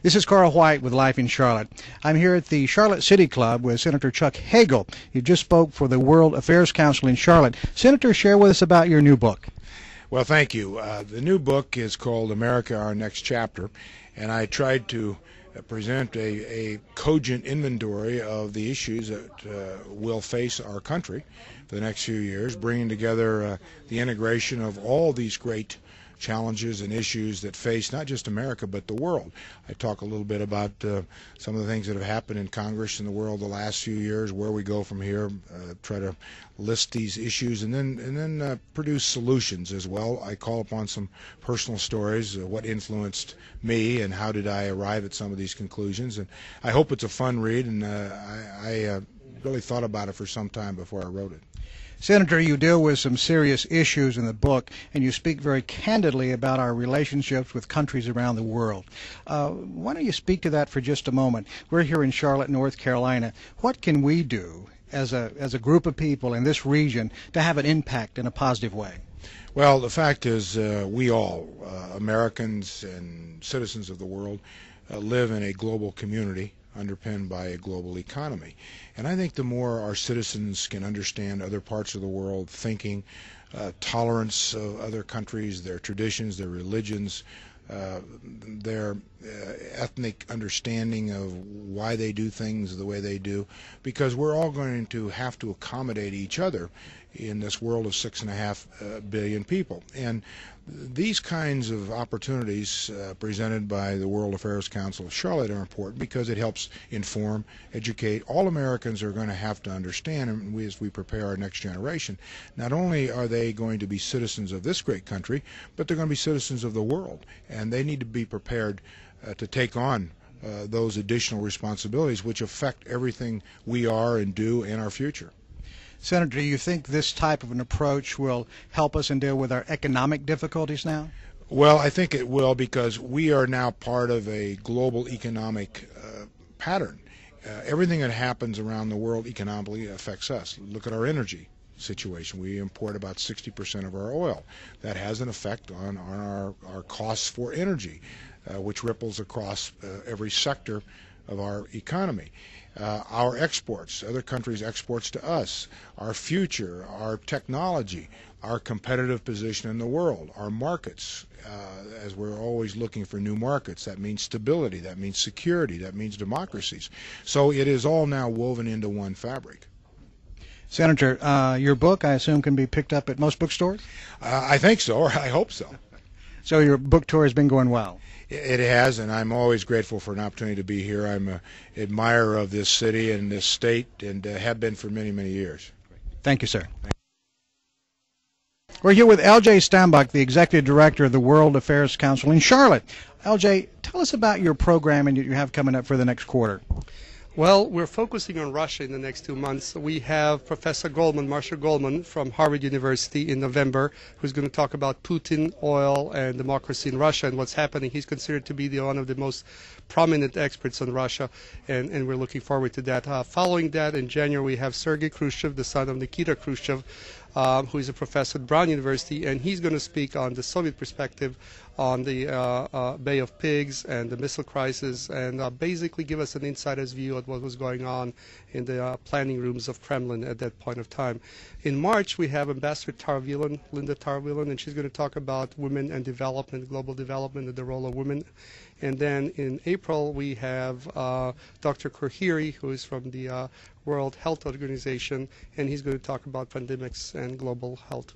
This is Carl White with Life in Charlotte. I'm here at the Charlotte City Club with Senator Chuck Hagel. You just spoke for the World Affairs Council in Charlotte. Senator, share with us about your new book. Well, thank you. The new book is called America, Our Next Chapter, and I tried to present a cogent inventory of the issues that will face our country for the next few years, bringing together the integration of all these great challenges and issues that face not just America but the world. I talk a little bit about some of the things that have happened in Congress and the world the last few years, where we go from here, try to list these issues, and then produce solutions as well. I call upon some personal stories, what influenced me and how did I arrive at some of these conclusions, and I hope it's a fun read, and I really thought about it for some time before I wrote it. Senator, you deal with some serious issues in the book, and you speak very candidly about our relationships with countries around the world. Why don't you speak to that for just a moment? We're here in Charlotte, North Carolina. What can we do as a group of people in this region to have an impact in a positive way? Well, the fact is we all, Americans and citizens of the world, live in a global community underpinned by a global economy. And I think the more our citizens can understand other parts of the world, thinking, tolerance of other countries, their traditions, their religions, their ethnic understanding of why they do things the way they do, because we're all going to have to accommodate each other in this world of 6.5 billion people. And these kinds of opportunities presented by the World Affairs Council of Charlotte are important because it helps inform, educate. All Americans are going to have to understand, and as we prepare our next generation, not only are they going to be citizens of this great country, but they're going to be citizens of the world, and they need to be prepared to take on those additional responsibilities which affect everything we are and do in our future. Senator, do you think this type of an approach will help us and deal with our economic difficulties now? Well, I think it will, because we are now part of a global economic pattern. Everything that happens around the world economically affects us. Look at our energy situation. We import about 60% of our oil. That has an effect on our costs for energy, which ripples across every sector of our economy. Our exports, other countries' exports to us, our future, our technology, our competitive position in the world, our markets, as we're always looking for new markets. That means stability, that means security, that means democracies. So it is all now woven into one fabric. Senator, your book, I assume, can be picked up at most bookstores? I think so, or I hope so. So your book tour has been going well? It has, and I'm always grateful for an opportunity to be here. I'm an admirer of this city and this state, and have been for many, many years. Thank you, sir. We're here with L.J. Stambach, the Executive Director of the World Affairs Council in Charlotte. L.J., tell us about your programming that you have coming up for the next quarter. Well, we're focusing on Russia in the next 2 months. We have Professor Goldman, Marshall Goldman from Harvard University in November, who's going to talk about Putin, oil, and democracy in Russia and what's happening. He's considered to be one of the most prominent experts on Russia, and we're looking forward to that. Following that, in January, we have Sergei Khrushchev, the son of Nikita Khrushchev, who is a professor at Brown University, and he's going to speak on the Soviet perspective on the Bay of Pigs and the missile crisis, and basically give us an insider's view of what was going on in the planning rooms of Kremlin at that point of time. In March, we have Ambassador Linda Tarvilan, and she's going to talk about women and development, global development, and the role of women. And then in April, we have Dr. Kurhiri, who is from the World Health Organization, and he's going to talk about pandemics and global health.